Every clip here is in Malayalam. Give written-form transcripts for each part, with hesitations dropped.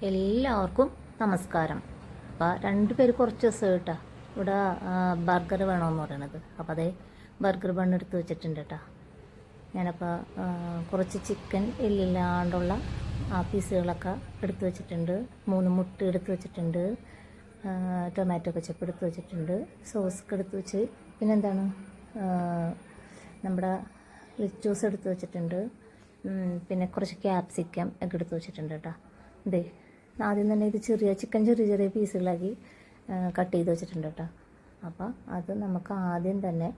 എല്ലാവർക്കും നമസ്കാരം. അപ്പോൾ രണ്ടുപേര് കുറച്ച് ദിവസം കേട്ടോ ഇവിടെ ബർഗർ വേണമെന്ന് പറയണത്. അപ്പോൾ അതേ ബർഗർ ബണ്ണ് എടുത്ത് വെച്ചിട്ടുണ്ട് കേട്ടോ. ഞാനപ്പോൾ കുറച്ച് ചിക്കൻ എല്ലില്ലാണ്ടുള്ള ആ പീസുകളൊക്കെ എടുത്ത് വെച്ചിട്ടുണ്ട്. 3 മുട്ട എടുത്ത് വെച്ചിട്ടുണ്ട്. ടൊമാറ്റോ കെച്ചപ്പ് എടുത്ത് വെച്ചിട്ടുണ്ട്. സോസൊക്കെ എടുത്ത് വെച്ച് പിന്നെന്താണ് നമ്മുടെ ലെറ്റൂസ് എടുത്ത് വെച്ചിട്ടുണ്ട്. പിന്നെ കുറച്ച് ക്യാപ്സിക്കം ഒക്കെ എടുത്ത് വെച്ചിട്ടുണ്ട് കേട്ടോ. ഇതേ ആദ്യം തന്നെ ഇത് ചിക്കൻ ചെറിയ പീസുകളാക്കി കട്ട് ചെയ്ത് വെച്ചിട്ടുണ്ട് കേട്ടോ. അപ്പോൾ അത് നമുക്ക് ആദ്യം തന്നെ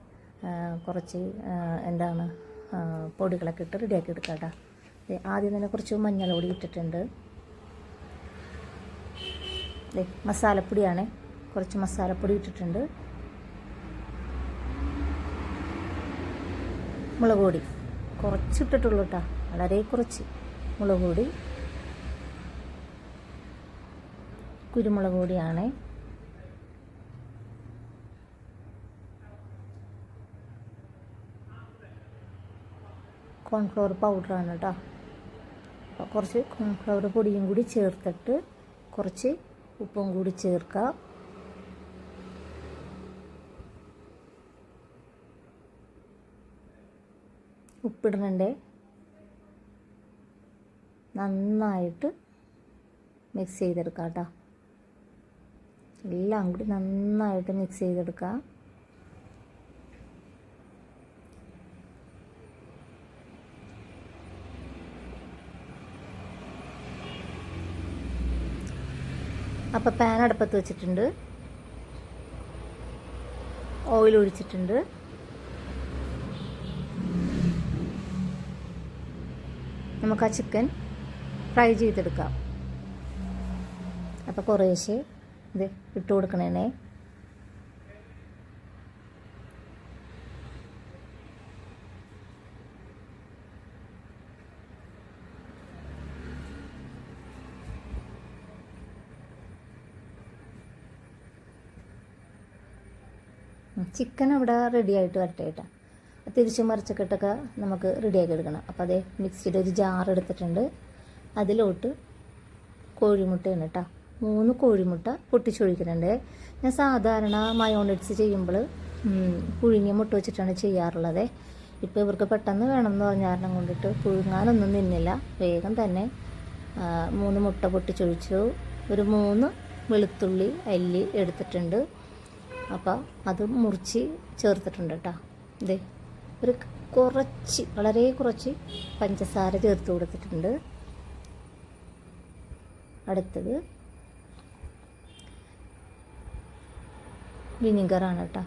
കുറച്ച് പൊടികളൊക്കെ ഇട്ട് റെഡിയാക്കി എടുക്കാം കേട്ടോ. ആദ്യം തന്നെ കുറച്ച് മഞ്ഞൾ പൊടി ഇട്ടിട്ടുണ്ട്. മസാലപ്പൊടിയാണ്, കുറച്ച് മസാലപ്പൊടി ഇട്ടിട്ടുണ്ട്. മുളക് പൊടി കുറച്ചിട്ടിട്ടുള്ളൂ കേട്ടോ, വളരെ കുറച്ച് മുളക് പൊടി. കുരുമുളക് പൊടിയാണ്. കോൺഫ്ലവർ പൗഡറാണ് കേട്ടോ. അപ്പോൾ കുറച്ച് കോൺഫ്ലവർ പൊടിയും കൂടി ചേർത്തിട്ട് കുറച്ച് ഉപ്പും കൂടി ചേർക്കുക. ഉപ്പിടുന്നുണ്ട്. നന്നായിട്ട് മിക്സ് ചെയ്തെടുക്കാം കേട്ടോ. എല്ലാം കൂടി നന്നായിട്ട് മിക്സ് ചെയ്തെടുക്കുക. അപ്പോൾ പാൻ അടുപ്പത്ത് വെച്ചിട്ടുണ്ട്. ഓയിൽ ഒഴിച്ചിട്ടുണ്ട്. നമുക്ക് ആ ചിക്കൻ ഫ്രൈ ചെയ്തെടുക്കാം. അപ്പോൾ കുറേശ്ശെ ഇത് ഇട്ട് കൊടുക്കണേ. ചിക്കൻ അവിടെ റെഡി ആയിട്ട് വരട്ടെ കേട്ടോ. തിരിച്ച് മറിച്ചൊക്കെ നമുക്ക് റെഡിയാക്കി എടുക്കണം. അപ്പോൾ അതേ മിക്സിയുടെ ഒരു ജാർ എടുത്തിട്ടുണ്ട്. അതിലോട്ട് കോഴിമുട്ടയാണ് കേട്ടോ. 3 കോഴിമുട്ട പൊട്ടിച്ചൊഴിക്കുന്നുണ്ട്. ഞാൻ സാധാരണ മയോണൈസ് ചെയ്യുമ്പോൾ പുഴുങ്ങിയ മുട്ട വെച്ചിട്ടാണ് ചെയ്യാറുള്ളത്. ഇപ്പോൾ ഇവർക്ക് പെട്ടെന്ന് വേണമെന്ന് പറഞ്ഞ കാരണം കൊണ്ടിട്ട് പുഴുങ്ങാനൊന്നും നിന്നില്ല. വേഗം തന്നെ 3 മുട്ട പൊട്ടിച്ചൊഴിച്ചു. ഒരു 3 വെളുത്തുള്ളി അല്ലി എടുത്തിട്ടുണ്ട്. അപ്പോൾ അത് മുറിച്ച് ചേർത്തിട്ടുണ്ട് കേട്ടോ. ഇതേ ഒരു വളരെ കുറച്ച് പഞ്ചസാര ചേർത്ത് കൊടുത്തിട്ടുണ്ട്. അടുത്തത് വിനിഗറാണ് കേട്ടോ.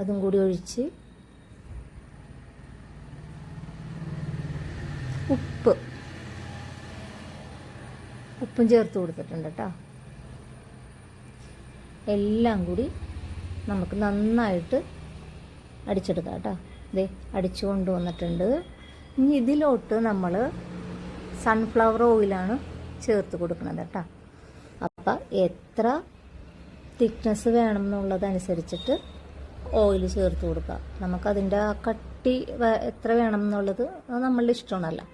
അതും കൂടി ഒഴിച്ച് ഉപ്പും ചേർത്ത് കൊടുത്തിട്ടുണ്ട് കേട്ടോ. എല്ലാം കൂടി നമുക്ക് നന്നായിട്ട് അടിച്ചെടുക്കാം കേട്ടോ. ഇതേ അടിച്ചു കൊണ്ടുവന്നിട്ടുണ്ട്. ഇനി ഇതിലോട്ട് നമ്മൾ സൺഫ്ലവർ ഓയിലാണ് ചേർത്ത് കൊടുക്കുന്നത് കേട്ടോ. അപ്പം എത്ര തിക്നെസ് വേണം എന്നുള്ളതനുസരിച്ചിട്ട് ഓയിൽ ചേർത്ത് കൊടുക്കുക. നമുക്കതിൻ്റെ കട്ടി എത്ര വേണം എന്നുള്ളത് നമ്മളുടെ ഇഷ്ടമാണല്ലോ.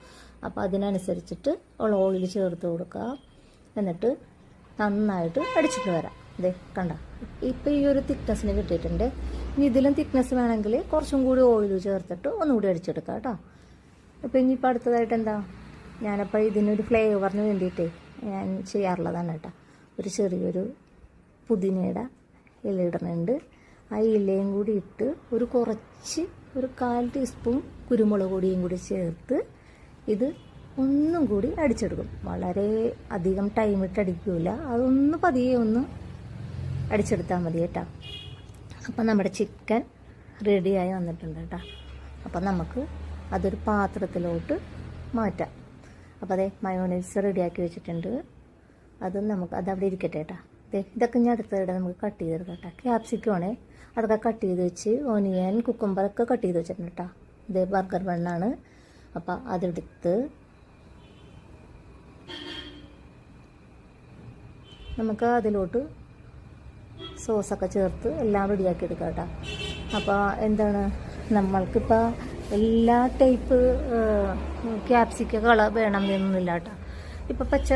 അപ്പോൾ അതിനനുസരിച്ചിട്ട് ഉള്ള ഓയിൽ ചേർത്ത് കൊടുക്കുക. എന്നിട്ട് നന്നായിട്ട് അടിച്ചിട്ട് വരാം. ഇതേ കണ്ട ഇപ്പോൾ ഈ ഒരു തിക്നെസ്സിന് കിട്ടിയിട്ടുണ്ട്. ഇനി ഇതിലും തിക്നെസ് വേണമെങ്കിൽ കുറച്ചും കൂടി ഓയിൽ ചേർത്തിട്ട് ഒന്നുകൂടി അടിച്ചെടുക്കാം കേട്ടോ. അപ്പോൾ ഇനിയിപ്പോൾ അടുത്തതായിട്ട് ഞാനപ്പോൾ ഇതിനൊരു ഫ്ലേവറിന് വേണ്ടിയിട്ടേ ഞാൻ ചെയ്യാറുള്ളതാണ് കേട്ടോ. ഒരു ചെറിയൊരു പുതിനയുടെ ഇല ഇടുന്നുണ്ട്. ആ ഇലയും കൂടി ഇട്ട് ഒരു 1/4 ടീസ്പൂൺ കുരുമുളക് പൊടിയും കൂടി ചേർത്ത് ഇത് ഒന്നും കൂടി അടിച്ചെടുക്കും. വളരെ അധികം ടൈം ഇട്ട് അടിക്കില്ല. അതൊന്ന് പതിയെ ഒന്ന് അടിച്ചെടുത്താൽ മതി കേട്ടോ. അപ്പം നമ്മുടെ ചിക്കൻ റെഡിയായി വന്നിട്ടുണ്ട് കേട്ടോ. അപ്പം നമുക്ക് അതൊരു പാത്രത്തിലോട്ട് മാറ്റാം. അപ്പോൾ അതേ മയോണൈസ് റെഡിയാക്കി വെച്ചിട്ടുണ്ട്. അതവിടെ ഇരിക്കട്ടെ കേട്ടോ. ഇതൊക്കെ ഞാൻ അടുത്തവിടെ നമുക്ക് കട്ട് ചെയ്തെടുക്കാം കേട്ടോ. ക്യാപ്സിക്കമാണ്, അതൊക്കെ കട്ട് ചെയ്ത് വെച്ച് ഓനിയൻ കുക്കുംബറൊക്കെ കട്ട് ചെയ്ത് വെച്ചിട്ടുണ്ട് കേട്ടോ. ഇതേ ബർഗർ ബണ്ണാണ്. അപ്പോൾ അതെടുത്ത് നമുക്ക് അതിലോട്ട് സോസൊക്കെ ചേർത്ത് എല്ലാം റെഡിയാക്കി എടുക്കാം കേട്ടോ. അപ്പോൾ നമ്മൾക്കിപ്പോൾ എല്ലാ ടൈപ്പ് ക്യാപ്സിക്ക കളർ വേണം എന്നൊന്നുമില്ല കേട്ടോ. ഇപ്പോൾ പച്ച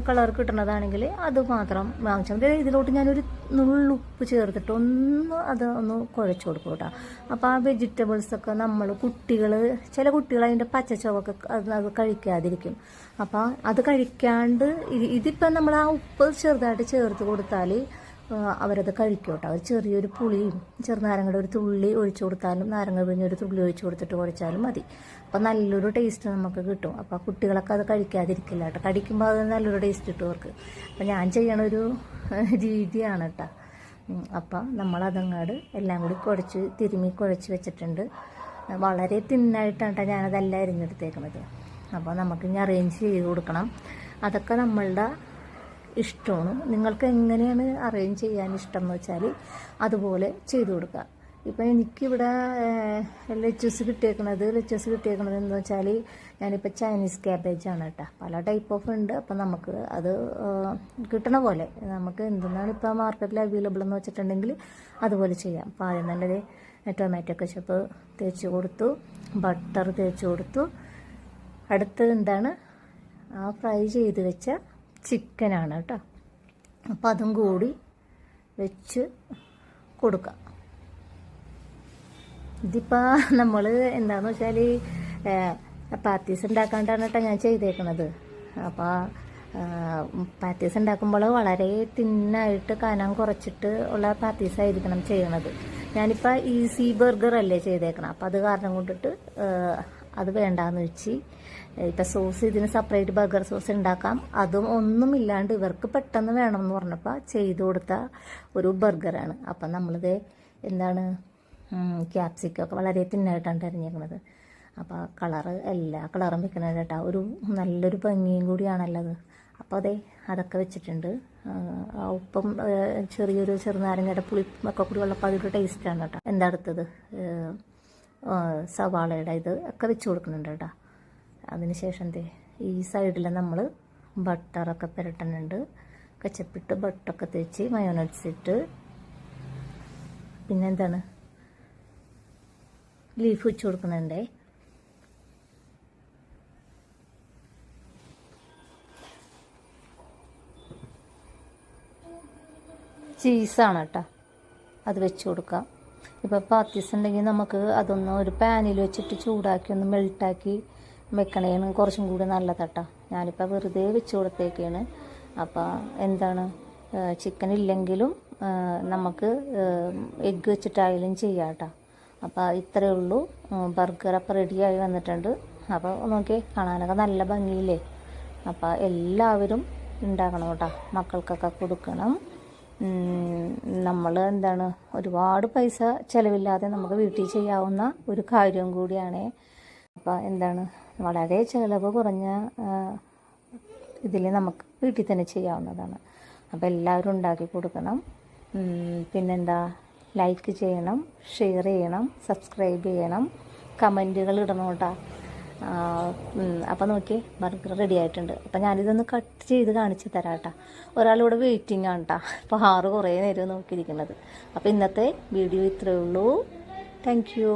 കളർ കിട്ടുന്നതാണെങ്കിൽ അത് മാത്രം വാങ്ങിച്ചാൽ മതി. ഇതിലോട്ട് ഞാനൊരു നുള്ളുപ്പ് ചേർത്തിട്ട് ഒന്ന് കുഴച്ച് കൊടുക്കും കേട്ടോ. അപ്പോൾ ആ വെജിറ്റബിൾസൊക്കെ ചില കുട്ടികൾ അതിൻ്റെ പച്ചച്ചവൊക്കെ അത് കഴിക്കാതിരിക്കും. അപ്പോൾ അത് കഴിക്കാണ്ട് ഇതിപ്പോൾ നമ്മൾ ആ ഉപ്പ് ചെറുതായിട്ട് ചേർത്ത് കൊടുത്താൽ അവരത് കഴിക്കും കേട്ടോ. അവർ ചെറിയൊരു പുളിയും ചെറുനാരങ്ങയുടെ ഒരു തുള്ളി ഒഴിച്ചു കൊടുത്താലും, നാരങ്ങ പിഴിഞ്ഞൊരു തുള്ളി ഒഴിച്ചു കൊടുത്തിട്ട് കുഴച്ചാലും മതി. അപ്പോൾ നല്ലൊരു ടേസ്റ്റ് നമുക്ക് കിട്ടും. അപ്പോൾ കുട്ടികളൊക്കെ അത് കഴിക്കാതിരിക്കില്ല കേട്ടോ. കടിക്കുമ്പോൾ അത് നല്ലൊരു ടേസ്റ്റ് കിട്ടും അവർക്ക്. അപ്പോൾ ഞാൻ ചെയ്യണൊരു രീതിയാണ് കേട്ടോ. അപ്പോൾ നമ്മളതങ്ങാട് എല്ലാം കൂടി തിരുമ്മി കുഴച്ച് വെച്ചിട്ടുണ്ട്. വളരെ തിന്നായിട്ടാണ് കേട്ടോ ഞാനതെല്ലാം അരിഞ്ഞെടുത്തേക്കുന്നത്. അപ്പോൾ നമുക്കിനി അറേഞ്ച് ചെയ്ത് കൊടുക്കണം. അതൊക്കെ നമ്മളുടെ ഇഷ്ടമാണ്. നിങ്ങൾക്ക് എങ്ങനെയാണ് അറേഞ്ച് ചെയ്യാൻ ഇഷ്ടം എന്ന് വെച്ചാൽ അതുപോലെ ചെയ്തു കൊടുക്കുക. ഇപ്പോൾ എനിക്കിവിടെ ലെച്ചസ് കിട്ടിയേക്കണത് എന്ന് വെച്ചാൽ ഞാനിപ്പോൾ ചൈനീസ് ക്യാബേജാണ് കേട്ടോ. പല ടൈപ്പ് ഓഫ് ഉണ്ട്. അപ്പം നമുക്ക് അത് കിട്ടണ പോലെ നമുക്ക് എന്തെന്നാണ് ഇപ്പോൾ മാർക്കറ്റിൽ അവൈലബിൾ എന്ന് വെച്ചിട്ടുണ്ടെങ്കിൽ അതുപോലെ ചെയ്യാം. അപ്പോൾ ആദ്യം നല്ലത് ടൊമാറ്റോ കെച്ചപ്പ് തേച്ച് കൊടുത്തു, ബട്ടർ തേച്ച് കൊടുത്തു. അടുത്തത് എന്താണ്, ആ ഫ്രൈ ചെയ്ത് വെച്ച ചിക്കനാണ് കേട്ടോ. അപ്പോൾ അതും കൂടി വെച്ച് കൊടുക്കാം. ഇതിപ്പോൾ നമ്മൾ എന്താണെന്ന് വെച്ചാൽ പാത്തീസ് ഉണ്ടാക്കാണ്ടാണ് കേട്ടോ ഞാൻ ചെയ്തേക്കുന്നത്. അപ്പോൾ പാത്തീസ് ഉണ്ടാക്കുമ്പോൾ വളരെ തിന്നായിട്ട് കനം കുറച്ചിട്ട് ഉള്ള പാത്തീസായിരിക്കണം ചെയ്യണത്. ഞാനിപ്പോൾ ഈസി ബർഗർ അല്ലേ ചെയ്തേക്കണം. അപ്പോൾ അത് കാരണം കൊണ്ടിട്ട് അത് വേണ്ടാന്ന് വെച്ച് ഇപ്പം സോസ് ഇതിന് സെപ്പറേറ്റ് ബർഗർ സോസ് ഉണ്ടാക്കാം. അതും ഒന്നുമില്ലാണ്ട് ഇവർക്ക് പെട്ടെന്ന് വേണമെന്ന് പറഞ്ഞപ്പോൾ ചെയ്തു കൊടുത്ത ഒരു ബർഗറാണ്. അപ്പം നമ്മളിത് എന്താണ് ക്യാപ്സിക്കൊക്കെ വളരെ തിന്നായിട്ടാണ് അരിഞ്ഞേക്കുന്നത്. അപ്പോൾ എല്ലാ കളറും വെക്കണത് കേട്ടോ. ഒരു നല്ലൊരു ഭംഗിയും കൂടിയാണല്ലോ അത്. അപ്പോൾ അതൊക്കെ വെച്ചിട്ടുണ്ട്. ഉപ്പം ചെറുനാരങ്ങയുടെ പുളിപ്പൊക്കെ കൂടി ഉള്ളപ്പോൾ അതൊരു ടേസ്റ്റാണ് കേട്ടോ. എന്താ അടുത്തത് സവാളയുടെ ഇത് ഒക്കെ വെച്ച് കൊടുക്കുന്നുണ്ട് കേട്ടോ. അതിനുശേഷം ഈ സൈഡിൽ നമ്മൾ ബട്ടറൊക്കെ പുരട്ടുന്നുണ്ട്. കച്ചപ്പിട്ട് ബട്ടറൊക്കെ തേച്ച് മയോണൈസ് ഇട്ട് പിന്നെ എന്താണ് ലീഫ് വെച്ച് കൊടുക്കുന്നുണ്ടേ. ചീസാണ് കേട്ടോ, അത് വെച്ച് കൊടുക്കാം. ഇപ്പോൾ പാത്തീസ് ഉണ്ടെങ്കിൽ നമുക്ക് അതൊന്ന് ഒരു പാനിൽ വെച്ചിട്ട് ചൂടാക്കി ഒന്ന് മെൽട്ടാക്കി വെക്കണേന് കുറച്ചും കൂടി നല്ലതാട്ടോ. ഞാനിപ്പോൾ വെറുതെ വെച്ച് കൊടുത്തേക്കാണ്. അപ്പോൾ എന്താണ് ചിക്കൻ ഇല്ലെങ്കിലും നമുക്ക് എഗ്ഗ് വെച്ചിട്ടായാലും ചെയ്യാം കേട്ടോ. അപ്പോൾ ഇത്രയേ ഉള്ളൂ. ബർഗർ അപ്പോൾ റെഡിയായി വന്നിട്ടുണ്ട്. അപ്പോൾ നോക്കിയേ, കാണാനൊക്കെ നല്ല ഭംഗിയില്ലേ. അപ്പോൾ എല്ലാവരും ഉണ്ടാക്കണം കേട്ടോ, മക്കൾക്കൊക്കെ കൊടുക്കണം. നമ്മൾ എന്താണ് ഒരുപാട് പൈസ ചിലവില്ലാതെ നമുക്ക് വീട്ടിൽ ചെയ്യാവുന്ന ഒരു കാര്യം കൂടിയാണ്. അപ്പോൾ എന്താണ് വളരെ ചിലവ് കുറഞ്ഞ ഇതിൽ നമുക്ക് വീട്ടിൽ തന്നെ ചെയ്യാവുന്നതാണ്. അപ്പോൾ എല്ലാവരും ഉണ്ടാക്കി കൊടുക്കണം. പിന്നെന്താ, ലൈക്ക് ചെയ്യണം, ഷെയർ ചെയ്യണം, സബ്സ്ക്രൈബ് ചെയ്യണം, കമൻറ്റുകൾ ഇടണം കേട്ടോ. അപ്പോൾ നോക്കിയേ, ബർഗർ റെഡി ആയിട്ടുണ്ട്. അപ്പോൾ ഞാനിതൊന്ന് കട്ട് ചെയ്ത് കാണിച്ച് തരാം കേട്ടോ. ഒരാളിവിടെ വെയിറ്റിംഗ് ആണ് കേട്ടോ. അപ്പോൾ കുറേ നേരം നോക്കിയിരിക്കുന്നത്. അപ്പോൾ ഇന്നത്തെ വീഡിയോ ഇത്രയേ ഉള്ളൂ. Thank you.